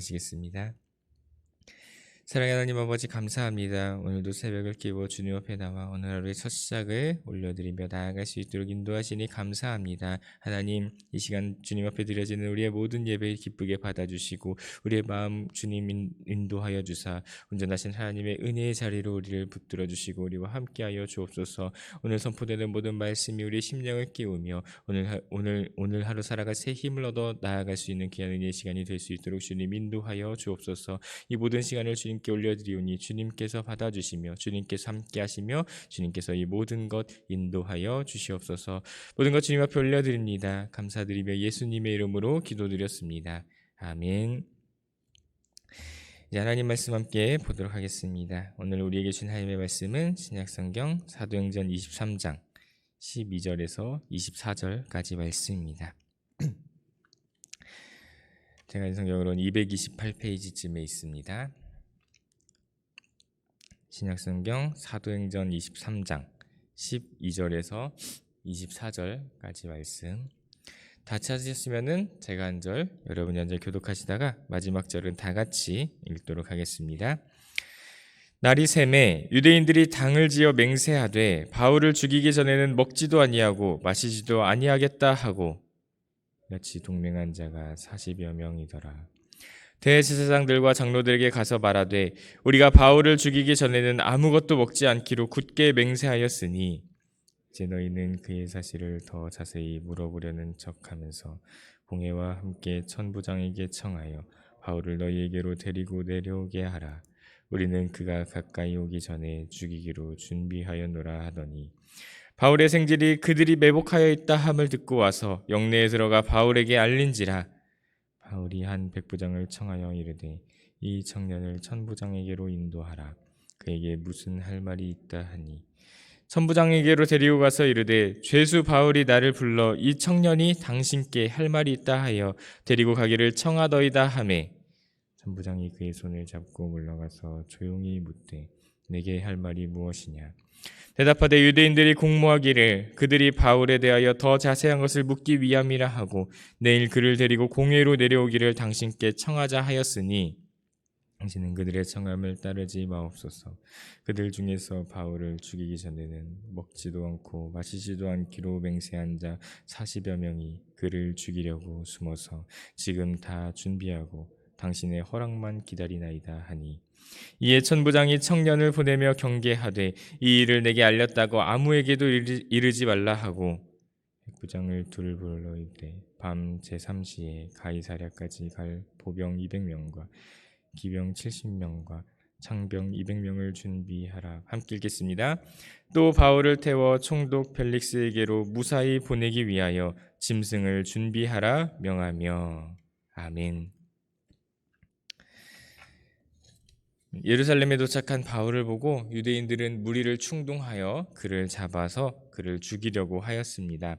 기도하시겠습니다. 사랑하는 하나님 아버지, 감사합니다. 오늘도 새벽을 깨워 주님 앞에 나와 오늘 하루의 첫 시작을 올려드리며 나아갈 수 있도록 인도하시니 감사합니다. 하나님, 이 시간 주님 앞에 드려지는 우리의 모든 예배 기쁘게 받아주시고 우리의 마음 주님 인도하여 주사 온전하신 하나님의 은혜의 자리로 우리를 붙들어 주시고 우리와 함께하여 주옵소서. 오늘 선포되는 모든 말씀이 우리의 심령을 깨우며 오늘 하루 살아갈 새 힘을 얻어 나아갈 수 있는 귀한 은혜의 시간이 될 수 있도록 주님 인도하여 주옵소서. 이 모든 시간을 주님께 올려드리오니 주님께서 받아주시며 주님께서 함께하시며 주님께서 이 모든 것 인도하여 주시옵소서. 모든 것 주님 앞에 올려드립니다. 감사드리며 예수님의 이름으로 기도드렸습니다. 아멘. 이제 하나님 말씀 함께 보도록 하겠습니다. 오늘 우리에게 주신 하나님의 말씀은 신약성경 사도행전 23장 12절에서 24절까지 말씀입니다. 제가 이 성경으로는 228페이지쯤에 있습니다. 신약성경 사도행전 23장 12절에서 24절까지 말씀 다 찾으셨으면은 제가 한 절, 여러분이 한 절 교독하시다가 마지막 절은 다 같이 읽도록 하겠습니다. 날이 새매 유대인들이 당을 지어 맹세하되 바울을 죽이기 전에는 먹지도 아니하고 마시지도 아니하겠다 하고 같이 동맹한 자가 40여 명이더라. 대제사장들과 장로들에게 가서 말하되 우리가 바울을 죽이기 전에는 아무것도 먹지 않기로 굳게 맹세하였으니 이제 너희는 그의 사실을 더 자세히 물어보려는 척하면서 공회와 함께 천부장에게 청하여 바울을 너희에게로 데리고 내려오게 하라. 우리는 그가 가까이 오기 전에 죽이기로 준비하였노라 하더니 바울의 생질이 그들이 매복하여 있다 함을 듣고 와서 영내에 들어가 바울에게 알린지라. 바울이 한 백부장을 청하여 이르되 이 청년을 천부장에게로 인도하라. 그에게 무슨 할 말이 있다 하니 천부장에게로 데리고 가서 이르되 죄수 바울이 나를 불러 이 청년이 당신께 할 말이 있다 하여 데리고 가기를 청하더이다 하매 천부장이 그의 손을 잡고 물러가서 조용히 묻되 내게 할 말이 무엇이냐. 대답하되 유대인들이 공모하기를 그들이 바울에 대하여 더 자세한 것을 묻기 위함이라 하고 내일 그를 데리고 공회로 내려오기를 당신께 청하자 하였으니 당신은 그들의 청함을 따르지 마옵소서. 그들 중에서 바울을 죽이기 전에는 먹지도 않고 마시지도 않기로 맹세한 자 40여 명이 그를 죽이려고 숨어서 지금 다 준비하고 당신의 허락만 기다리나이다 하니 이에 천부장이 청년을 보내며 경계하되 이 일을 내게 알렸다고 아무에게도 이르지 말라 하고 백부장을 둘 불러 이르되 밤 제3시에 가이사랴까지 갈 보병 200명과 기병 70명과 창병 200명을 준비하라. 함께 읽겠습니다. 또 바울을 태워 총독 펠릭스에게로 무사히 보내기 위하여 짐승을 준비하라 명하며. 아멘. 예루살렘에 도착한 바울을 보고 유대인들은 무리를 충동하여 그를 잡아서 그를 죽이려고 하였습니다.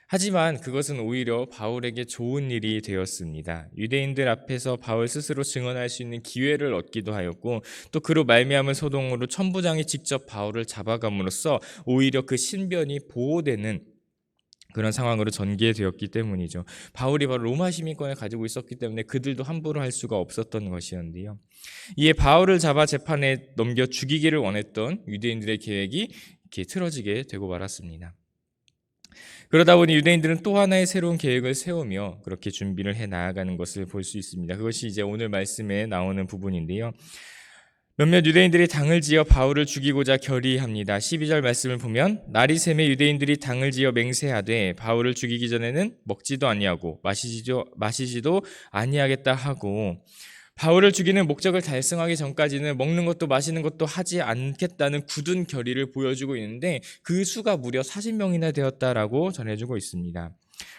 하지만 그것은 오히려 바울에게 좋은 일이 되었습니다. 유대인들 앞에서 바울 스스로 증언할 수 있는 기회를 얻기도 하였고 또 그로 말미암은 소동으로 천부장이 직접 바울을 잡아감으로써 오히려 그 신변이 보호되는 그런 상황으로 전개되었기 때문이죠. 바울이 바로 로마 시민권을 가지고 있었기 때문에 그들도 함부로 할 수가 없었던 것이었는데요. 이에 바울을 잡아 재판에 넘겨 죽이기를 원했던 유대인들의 계획이 이렇게 틀어지게 되고 말았습니다. 그러다 보니 유대인들은 또 하나의 새로운 계획을 세우며 그렇게 준비를 해 나아가는 것을 볼 수 있습니다. 그것이 이제 오늘 말씀에 나오는 부분인데요. 몇몇 유대인들이 당을 지어 바울을 죽이고자 결의합니다. 12절 말씀을 보면 날이 새매 유대인들이 당을 지어 맹세하되 바울을 죽이기 전에는 먹지도 아니하고 마시지도 아니하겠다 하고 바울을 죽이는 목적을 달성하기 전까지는 먹는 것도 마시는 것도 하지 않겠다는 굳은 결의를 보여주고 있는데 그 수가 무려 40명이나 되었다라고 전해주고 있습니다.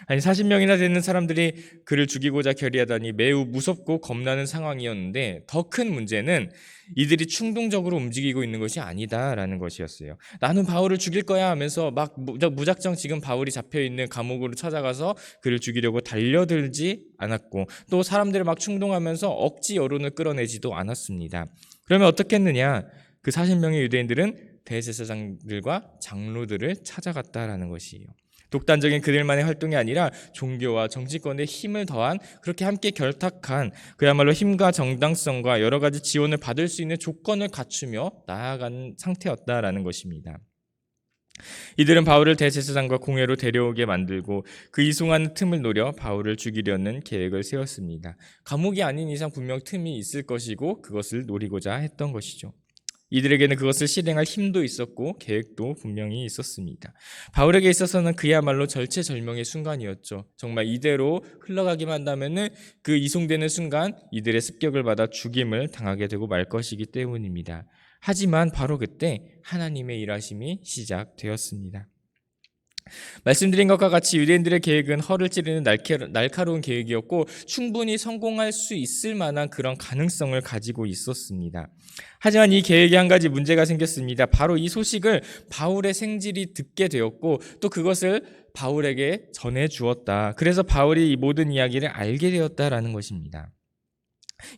아니 40명이나 되는 사람들이 그를 죽이고자 결의하다니 매우 무섭고 겁나는 상황이었는데 더 큰 문제는 이들이 충동적으로 움직이고 있는 것이 아니다라는 것이었어요. 나는 바울을 죽일 거야 하면서 막 무작정 지금 바울이 잡혀있는 감옥으로 찾아가서 그를 죽이려고 달려들지 않았고 또 사람들을 막 충동하면서 억지 여론을 끌어내지도 않았습니다. 그러면 어떻게 했느냐? 그 40명의 유대인들은 대제사장들과 장로들을 찾아갔다라는 것이에요. 독단적인 그들만의 활동이 아니라 종교와 정치권에 힘을 더한, 그렇게 함께 결탁한, 그야말로 힘과 정당성과 여러 가지 지원을 받을 수 있는 조건을 갖추며 나아가는 상태였다라는 것입니다. 이들은 바울을 대제사장과 공회로 데려오게 만들고 그 이송하는 틈을 노려 바울을 죽이려는 계획을 세웠습니다. 감옥이 아닌 이상 분명 틈이 있을 것이고 그것을 노리고자 했던 것이죠. 이들에게는 그것을 실행할 힘도 있었고 계획도 분명히 있었습니다. 바울에게 있어서는 그야말로 절체절명의 순간이었죠. 정말 이대로 흘러가기만 한다면은 그 이송되는 순간 이들의 습격을 받아 죽임을 당하게 되고 말 것이기 때문입니다. 하지만 바로 그때 하나님의 일하심이 시작되었습니다. 말씀드린 것과 같이 유대인들의 계획은 허를 찌르는 날카로운 계획이었고 충분히 성공할 수 있을 만한 그런 가능성을 가지고 있었습니다. 하지만 이 계획에 한 가지 문제가 생겼습니다. 바로 이 소식을 바울의 생질이 듣게 되었고 또 그것을 바울에게 전해 주었다. 그래서 바울이 이 모든 이야기를 알게 되었다라는 것입니다.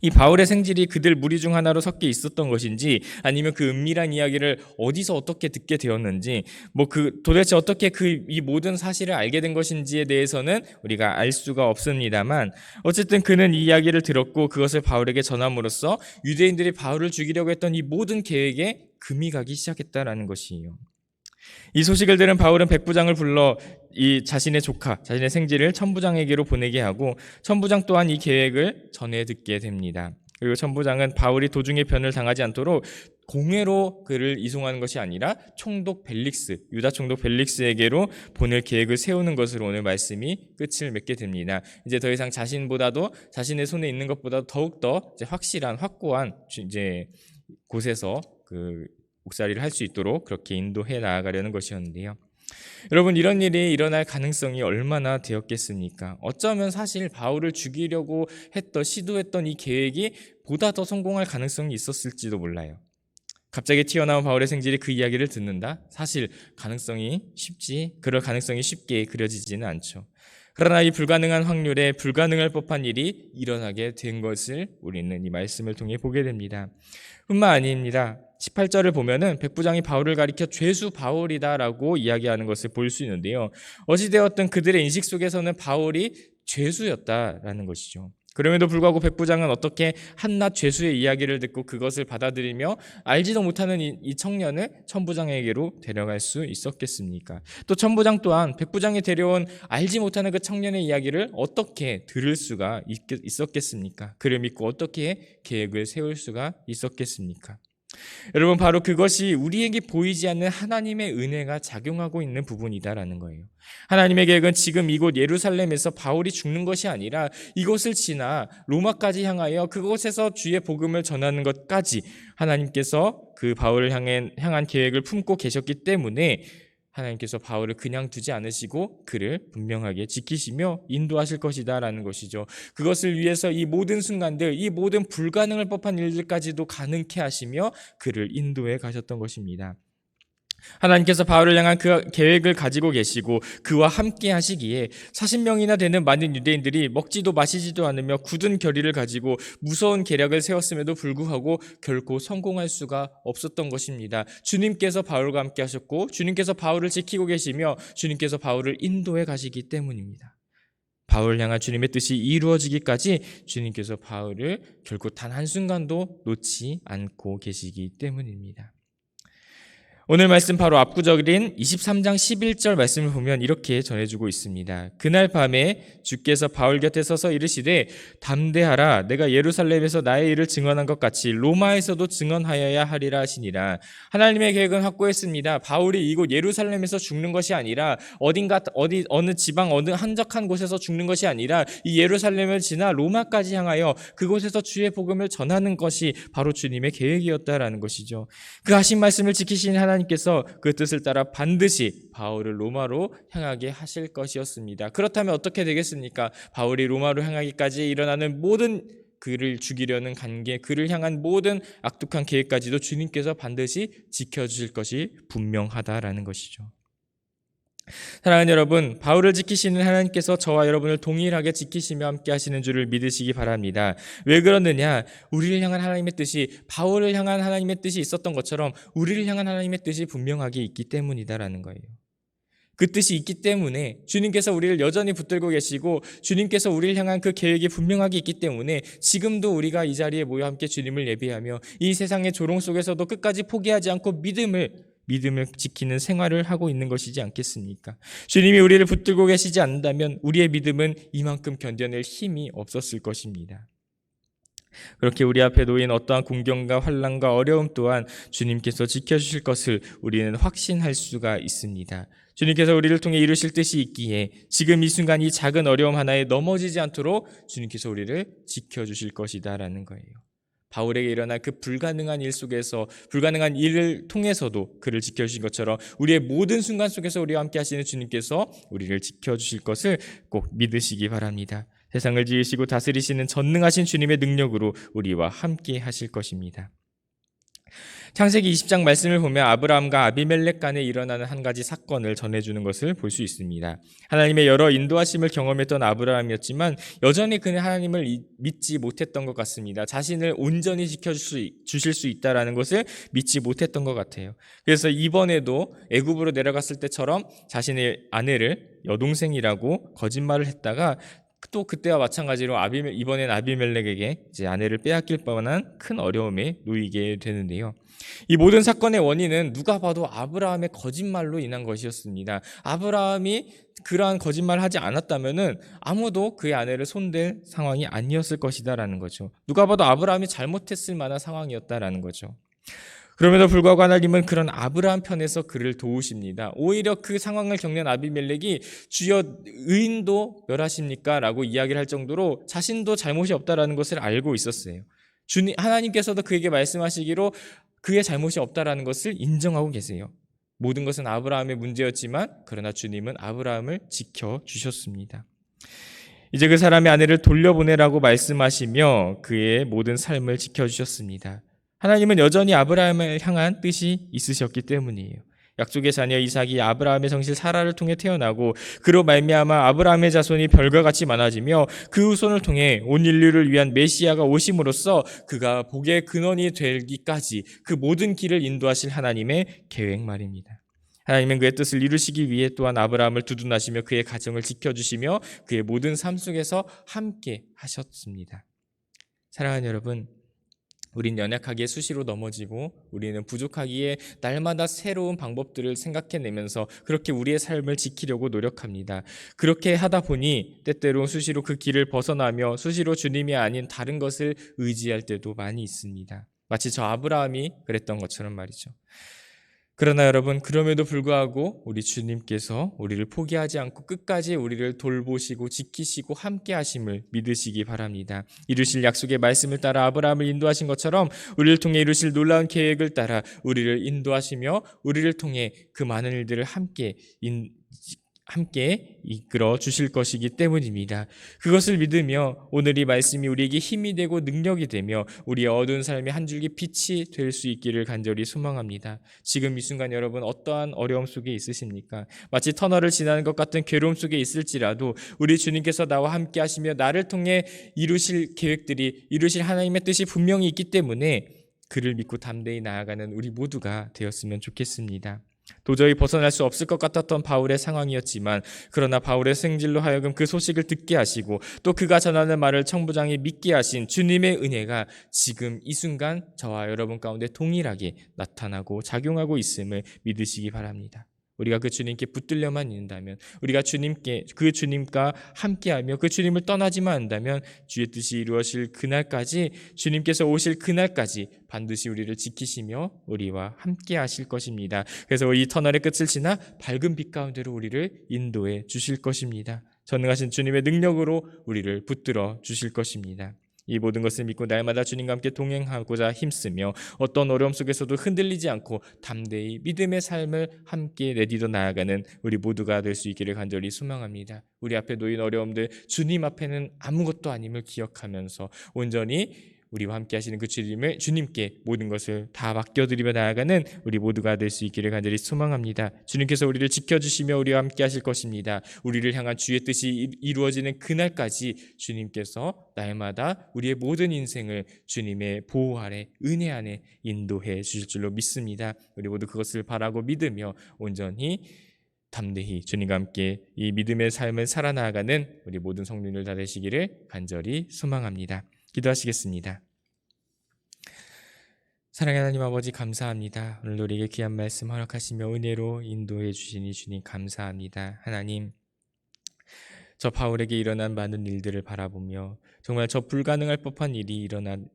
이 바울의 생질이 그들 무리 중 하나로 섞여 있었던 것인지 아니면 그 은밀한 이야기를 어디서 어떻게 듣게 되었는지 도대체 어떻게 이 모든 사실을 알게 된 것인지에 대해서는 우리가 알 수가 없습니다만 어쨌든 그는 이 이야기를 들었고 그것을 바울에게 전함으로써 유대인들이 바울을 죽이려고 했던 이 모든 계획에 금이 가기 시작했다라는 것이에요. 이 소식을 들은 바울은 백부장을 불러 이 자신의 조카, 자신의 생질을 천부장에게로 보내게 하고 천부장 또한 이 계획을 전해 듣게 됩니다. 그리고 천부장은 바울이 도중에 변을 당하지 않도록 공회로 그를 이송하는 것이 아니라 총독 벨릭스, 유다 총독 벨릭스에게로 보낼 계획을 세우는 것으로 오늘 말씀이 끝을 맺게 됩니다. 이제 더 이상 자신의 손에 있는 것보다 더욱더 확실한, 확고한 곳에서 옥살이를 할 수 있도록 그렇게 인도해 나아가려는 것이었는데요. 여러분, 이런 일이 일어날 가능성이 얼마나 되었겠습니까? 어쩌면 사실 바울을 죽이려고 시도했던 이 계획이 보다 더 성공할 가능성이 있었을지도 몰라요. 갑자기 튀어나온 바울의 생질이 그 이야기를 듣는다? 사실 그럴 가능성이 쉽게 그려지지는 않죠. 그러나 이 불가능한 확률에 불가능할 법한 일이 일어나게 된 것을 우리는 이 말씀을 통해 보게 됩니다. 뿐만 아닙니다. 18절을 보면은 백부장이 바울을 가리켜 죄수 바울이다라고 이야기하는 것을 볼 수 있는데요. 어찌되었든 그들의 인식 속에서는 바울이 죄수였다라는 것이죠. 그럼에도 불구하고 백부장은 어떻게 한낱 죄수의 이야기를 듣고 그것을 받아들이며 알지도 못하는 이 청년을 천부장에게로 데려갈 수 있었겠습니까? 또 천부장 또한 백부장이 데려온 알지 못하는 그 청년의 이야기를 어떻게 들을 수가 있었겠습니까? 그를 믿고 어떻게 계획을 세울 수가 있었겠습니까? 여러분, 바로 그것이 우리에게 보이지 않는 하나님의 은혜가 작용하고 있는 부분이다라는 거예요. 하나님의 계획은 지금 이곳 예루살렘에서 바울이 죽는 것이 아니라 이곳을 지나 로마까지 향하여 그곳에서 주의 복음을 전하는 것까지 하나님께서 그 바울을 향한 계획을 품고 계셨기 때문에 하나님께서 바울을 그냥 두지 않으시고 그를 분명하게 지키시며 인도하실 것이다라는 것이죠. 그것을 위해서 이 모든 순간들, 이 모든 불가능할 법한 일들까지도 가능케 하시며 그를 인도해 가셨던 것입니다. 하나님께서 바울을 향한 그 계획을 가지고 계시고 그와 함께 하시기에 40명이나 되는 많은 유대인들이 먹지도 마시지도 않으며 굳은 결의를 가지고 무서운 계략을 세웠음에도 불구하고 결코 성공할 수가 없었던 것입니다. 주님께서 바울과 함께 하셨고 주님께서 바울을 지키고 계시며 주님께서 바울을 인도해 가시기 때문입니다. 바울을 향한 주님의 뜻이 이루어지기까지 주님께서 바울을 결코 단 한순간도 놓지 않고 계시기 때문입니다. 오늘 말씀 바로 앞구절인 23장 11절 말씀을 보면 이렇게 전해주고 있습니다. 그날 밤에 주께서 바울 곁에 서서 이르시되 담대하라, 내가 예루살렘에서 나의 일을 증언한 것 같이 로마에서도 증언하여야 하리라 하시니라. 하나님의 계획은 확고했습니다. 바울이 이곳 예루살렘에서 죽는 것이 아니라 어느 지방 어느 한적한 곳에서 죽는 것이 아니라 이 예루살렘을 지나 로마까지 향하여 그곳에서 주의 복음을 전하는 것이 바로 주님의 계획이었다라는 것이죠. 그 하신 말씀을 지키신 하나님께서 그 뜻을 따라 반드시 바울을 로마로 향하게 하실 것이었습니다. 그렇다면 어떻게 되겠습니까? 바울이 로마로 향하기까지 일어나는 모든 그를 죽이려는 관계, 그를 향한 모든 악독한 계획까지도 주님께서 반드시 지켜주실 것이 분명하다라는 것이죠. 사랑하는 여러분, 바울을 지키시는 하나님께서 저와 여러분을 동일하게 지키시며 함께 하시는 줄을 믿으시기 바랍니다. 왜 그러느냐? 우리를 향한 하나님의 뜻이, 바울을 향한 하나님의 뜻이 있었던 것처럼 우리를 향한 하나님의 뜻이 분명하게 있기 때문이다라는 거예요. 그 뜻이 있기 때문에 주님께서 우리를 여전히 붙들고 계시고 주님께서 우리를 향한 그 계획이 분명하게 있기 때문에 지금도 우리가 이 자리에 모여 함께 주님을 예배하며 이 세상의 조롱 속에서도 끝까지 포기하지 않고 믿음을 지키는 생활을 하고 있는 것이지 않겠습니까? 주님이 우리를 붙들고 계시지 않는다면 우리의 믿음은 이만큼 견뎌낼 힘이 없었을 것입니다. 그렇게 우리 앞에 놓인 어떠한 공경과 환난과 어려움 또한 주님께서 지켜주실 것을 우리는 확신할 수가 있습니다. 주님께서 우리를 통해 이루실 뜻이 있기에 지금 이 순간 이 작은 어려움 하나에 넘어지지 않도록 주님께서 우리를 지켜주실 것이다라는 거예요. 바울에게 일어난 그 불가능한 일 속에서 불가능한 일을 통해서도 그를 지켜주신 것처럼 우리의 모든 순간 속에서 우리와 함께 하시는 주님께서 우리를 지켜주실 것을 꼭 믿으시기 바랍니다. 세상을 지으시고 다스리시는 전능하신 주님의 능력으로 우리와 함께 하실 것입니다. 창세기 20장 말씀을 보면 아브라함과 아비멜렉 간에 일어나는 한 가지 사건을 전해주는 것을 볼 수 있습니다. 하나님의 여러 인도하심을 경험했던 아브라함이었지만 여전히 그는 하나님을 믿지 못했던 것 같습니다. 자신을 온전히 지켜주실 수 있다는 것을 믿지 못했던 것 같아요. 그래서 이번에도 애굽으로 내려갔을 때처럼 자신의 아내를 여동생이라고 거짓말을 했다가 또 그때와 마찬가지로 이번엔 아비멜렉에게 이제 아내를 빼앗길 뻔한 큰 어려움에 놓이게 되는데요. 이 모든 사건의 원인은 누가 봐도 아브라함의 거짓말로 인한 것이었습니다. 아브라함이 그러한 거짓말을 하지 않았다면은 아무도 그의 아내를 손댈 상황이 아니었을 것이다라는 거죠. 누가 봐도 아브라함이 잘못했을 만한 상황이었다라는 거죠. 그럼에도 불구하고 하나님은 그런 아브라함 편에서 그를 도우십니다. 오히려 그 상황을 겪는 아비멜렉이 주여 의인도 멸하십니까? 라고 이야기를 할 정도로 자신도 잘못이 없다라는 것을 알고 있었어요. 하나님께서도 그에게 말씀하시기로 그의 잘못이 없다라는 것을 인정하고 계세요. 모든 것은 아브라함의 문제였지만 그러나 주님은 아브라함을 지켜주셨습니다. 이제 그 사람의 아내를 돌려보내라고 말씀하시며 그의 모든 삶을 지켜주셨습니다. 하나님은 여전히 아브라함을 향한 뜻이 있으셨기 때문이에요. 약속의 자녀 이삭이 아브라함의 성실 사라를 통해 태어나고 그로 말미암아 아브라함의 자손이 별과 같이 많아지며 그 후손을 통해 온 인류를 위한 메시아가 오심으로써 그가 복의 근원이 되기까지 그 모든 길을 인도하실 하나님의 계획 말입니다. 하나님은 그의 뜻을 이루시기 위해 또한 아브라함을 두둔하시며 그의 가정을 지켜주시며 그의 모든 삶 속에서 함께 하셨습니다. 사랑하는 여러분, 우린 연약하기에 수시로 넘어지고 우리는 부족하기에 날마다 새로운 방법들을 생각해내면서 그렇게 우리의 삶을 지키려고 노력합니다. 그렇게 하다 보니 때때로 수시로 그 길을 벗어나며 수시로 주님이 아닌 다른 것을 의지할 때도 많이 있습니다. 마치 저 아브라함이 그랬던 것처럼 말이죠. 그러나 여러분, 그럼에도 불구하고 우리 주님께서 우리를 포기하지 않고 끝까지 우리를 돌보시고 지키시고 함께 하심을 믿으시기 바랍니다. 이루실 약속의 말씀을 따라 아브라함을 인도하신 것처럼 우리를 통해 이루실 놀라운 계획을 따라 우리를 인도하시며 우리를 통해 그 많은 일들을 함께 이끌어 주실 것이기 때문입니다. 그것을 믿으며 오늘 이 말씀이 우리에게 힘이 되고 능력이 되며 우리의 어두운 삶의 한 줄기 빛이 될 수 있기를 간절히 소망합니다. 지금 이 순간 여러분 어떠한 어려움 속에 있으십니까? 마치 터널을 지나는 것 같은 괴로움 속에 있을지라도 우리 주님께서 나와 함께 하시며 나를 통해 이루실 계획들이 이루실 하나님의 뜻이 분명히 있기 때문에 그를 믿고 담대히 나아가는 우리 모두가 되었으면 좋겠습니다. 도저히 벗어날 수 없을 것 같았던 바울의 상황이었지만 그러나 바울의 생질로 하여금 그 소식을 듣게 하시고 또 그가 전하는 말을 청부장이 믿게 하신 주님의 은혜가 지금 이 순간 저와 여러분 가운데 동일하게 나타나고 작용하고 있음을 믿으시기 바랍니다. 우리가 그 주님께 붙들려만 있는다면, 우리가 그 주님과 함께하며 그 주님을 떠나지만 않는다면 주의 뜻이 이루어질 그날까지, 주님께서 오실 그날까지 반드시 우리를 지키시며 우리와 함께하실 것입니다. 그래서 이 터널의 끝을 지나 밝은 빛 가운데로 우리를 인도해 주실 것입니다. 전능하신 주님의 능력으로 우리를 붙들어 주실 것입니다. 이 모든 것을 믿고 날마다 주님과 함께 동행하고자 힘쓰며 어떤 어려움 속에서도 흔들리지 않고 담대히 믿음의 삶을 함께 내디뎌 나아가는 우리 모두가 될 수 있기를 간절히 소망합니다. 우리 앞에 놓인 어려움들 주님 앞에는 아무것도 아님을 기억하면서 온전히 우리와 함께 하시는 그 주님께 모든 것을 다 맡겨드리며 나아가는 우리 모두가 될 수 있기를 간절히 소망합니다. 주님께서 우리를 지켜주시며 우리와 함께 하실 것입니다. 우리를 향한 주의 뜻이 이루어지는 그날까지 주님께서 날마다 우리의 모든 인생을 주님의 보호 아래 은혜 안에 인도해 주실 줄로 믿습니다. 우리 모두 그것을 바라고 믿으며 온전히 담대히 주님과 함께 이 믿음의 삶을 살아나가는 우리 모든 성도님들 다 되시기를 간절히 소망합니다. 기도하시겠습니다. 사랑하는 하나님 아버지, 감사합니다. 오늘 우리에게 귀한 말씀 허락하시며 은혜로 인도해 주시니 주님 감사합니다. 하나님, 저 바울에게 일어난 많은 일들을 바라보며 정말 저 불가능할 법한 일이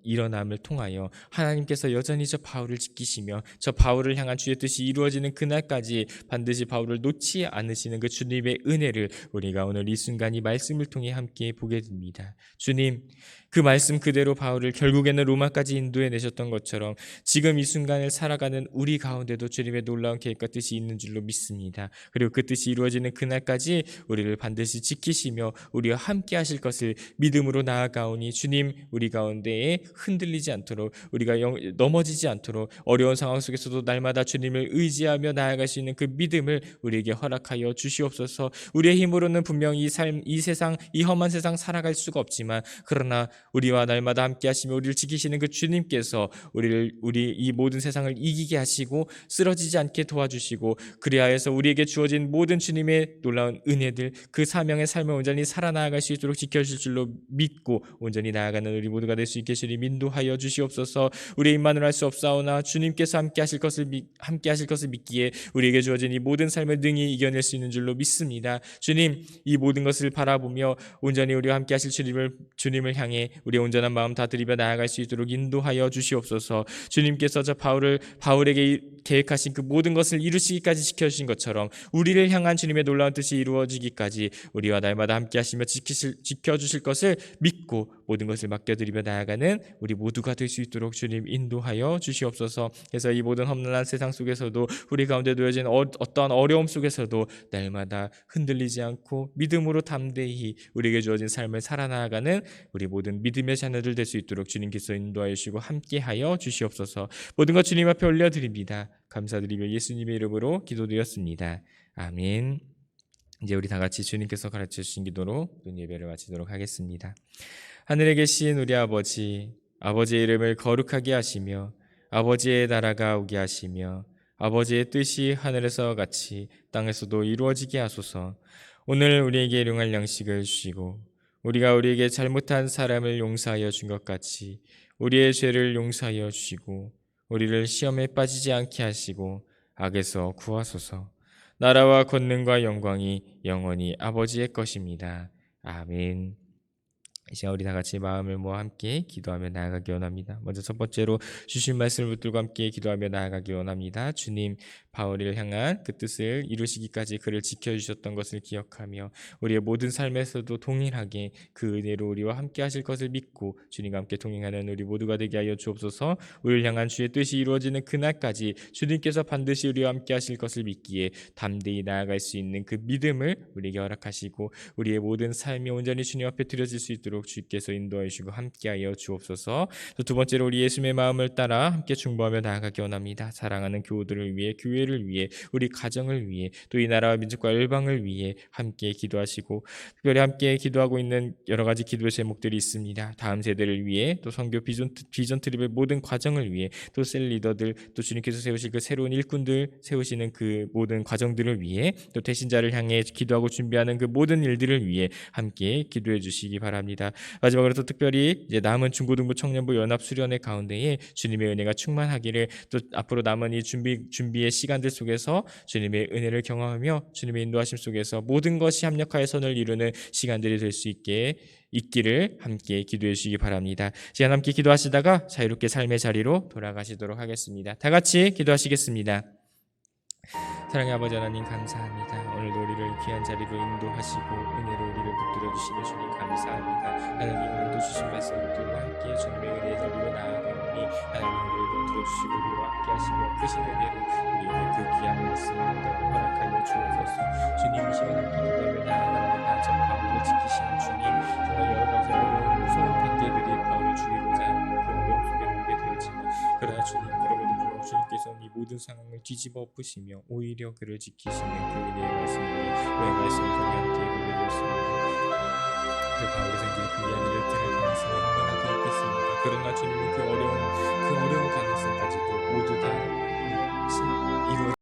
일어남을 통하여 하나님께서 여전히 저 바울을 지키시며 저 바울을 향한 주의 뜻이 이루어지는 그날까지 반드시 바울을 놓지 않으시는 그 주님의 은혜를 우리가 오늘 이 순간 이 말씀을 통해 함께 보게 됩니다. 주님, 그 말씀 그대로 바울을 결국에는 로마까지 인도해 내셨던 것처럼 지금 이 순간을 살아가는 우리 가운데도 주님의 놀라운 계획과 뜻이 있는 줄로 믿습니다. 그리고 그 뜻이 이루어지는 그날까지 우리를 반드시 지키시며 우리와 함께 하실 것을 믿음으로 나아가오니 주님, 우리 가운데에 흔들리지 않도록, 우리가 넘어지지 않도록 어려운 상황 속에서도 날마다 주님을 의지하며 나아갈 수 있는 그 믿음을 우리에게 허락하여 주시옵소서. 우리의 힘으로는 분명 이 세상, 이 험한 세상 살아갈 수가 없지만 그러나 우리와 날마다 함께 하시며 우리를 지키시는 그 주님께서 우리 이 모든 세상을 이기게 하시고 쓰러지지 않게 도와주시고 그리하여서 우리에게 주어진 모든 주님의 놀라운 은혜들, 그 사명의 삶을 온전히 살아나갈 수 있도록 지켜주실 줄로 믿고 온전히 나아가는 우리 모두가 될 수 있게 주님 인도하여 주시옵소서. 우리의 힘만으로 할 수 없사오나 주님께서 함께 하실 것을 믿기에 우리에게 주어진 이 모든 삶을 능히 이겨낼 수 있는 줄로 믿습니다. 주님, 이 모든 것을 바라보며 온전히 우리와 함께 하실 주님을 향해 우리의 온전한 마음 다 드리며 나아갈 수 있도록 인도하여 주시옵소서. 주님께서 저 바울에게 계획하신 그 모든 것을 이루시기까지 지켜주신 것처럼 우리를 향한 주님의 놀라운 뜻이 이루어지기까지 우리와 날마다 함께 하시며 지켜주실 것을 믿고 모든 것을 맡겨드리며 나아가는 우리 모두가 될 수 있도록 주님 인도하여 주시옵소서. 그래서 이 모든 험난한 세상 속에서도 우리 가운데 놓여진 어떠한 어려움 속에서도 날마다 흔들리지 않고 믿음으로 담대히 우리에게 주어진 삶을 살아나가는 우리 모든 믿음의 자녀들 될 수 있도록 주님께서 인도하여 주시고 함께하여 주시옵소서. 모든 것 주님 앞에 올려드립니다. 감사드리며 예수님의 이름으로 기도드렸습니다. 아멘. 이제 우리 다 같이 주님께서 가르쳐 주신 기도로 눈 예배를 마치도록 하겠습니다. 하늘에 계신 우리 아버지, 아버지의 이름을 거룩하게 하시며 아버지의 나라가 오게 하시며 아버지의 뜻이 하늘에서 같이 땅에서도 이루어지게 하소서. 오늘 우리에게 일용할 양식을 주시고 우리가 우리에게 잘못한 사람을 용서하여 준 것 같이 우리의 죄를 용서하여 주시고 우리를 시험에 빠지지 않게 하시고 악에서 구하소서. 나라와 권능과 영광이 영원히 아버지의 것입니다. 아멘. 이제 우리 다 같이 마음을 모아 함께 기도하며 나아가기 원합니다. 먼저 첫 번째로 주신 말씀을 붙들고 함께 기도하며 나아가기 원합니다. 주님, 바울을 향한 그 뜻을 이루시기까지 그를 지켜주셨던 것을 기억하며 우리의 모든 삶에서도 동일하게 그 은혜로 우리와 함께 하실 것을 믿고 주님과 함께 동행하는 우리 모두가 되게 하여 주옵소서. 우리를 향한 주의 뜻이 이루어지는 그날까지 주님께서 반드시 우리와 함께 하실 것을 믿기에 담대히 나아갈 수 있는 그 믿음을 우리에게 허락하시고 우리의 모든 삶이 온전히 주님 앞에 드려질 수 있도록 주께서 인도해 주시고 함께하여 주옵소서. 또 두 번째로 우리 예수님의 마음을 따라 함께 중보하며 나아가기 원합니다. 사랑하는 교우들을 위해, 교회를 위해, 우리 가정을 위해, 또 이 나라와 민족과 열방을 위해 함께 기도하시고 특별히 함께 기도하고 있는 여러 가지 기도의 제목들이 있습니다. 다음 세대를 위해, 또 선교 비전 트립의 모든 과정을 위해, 또 셀 리더들, 또 주님께서 세우실 그 새로운 일꾼들 세우시는 그 모든 과정들을 위해, 또 대신자를 향해 기도하고 준비하는 그 모든 일들을 위해 함께 기도해 주시기 바랍니다. 마지막으로 또 특별히 이제 남은 중고등부 청년부 연합 수련회 가운데에 주님의 은혜가 충만하기를, 또 앞으로 남은 이 준비의 시간들 속에서 주님의 은혜를 경험하며 주님의 인도하심 속에서 모든 것이 합력하여 선을 이루는 시간들이 될 수 있기를 함께 기도해 주시기 바랍니다. 시간 함께 기도하시다가 자유롭게 삶의 자리로 돌아가시도록 하겠습니다. 다 같이 기도하시겠습니다. 사랑의 아버지 하나님, 감사합니다. 오늘도 우리를 귀한 자리로 인도하시고 은혜로 우리를 붙들어 주시는 주님 감사합니다. 하나님, 오늘도 주신 말씀 붙들고 함께 주님의 은혜의 자리로 나아가오니 하나님, 우리를 붙들어 주시고 우리와 함께 하시고 크신 은혜로 우리에게 그 귀한 말씀을 허락하여 주옵소서. 주님, 이 시간 함께 기도하며 나아갑니다. 저 바울을 지키시는 주님, 정말 여러 가지 어려운 무서운 관계들이 바울을 죽이고자 그 어려움 속에 오게 되었지만 그러나 주님, 주님께서는 이 모든 상황을 뒤집어 엎으시며 오히려 그를 지키시는 그 은혜의 말씀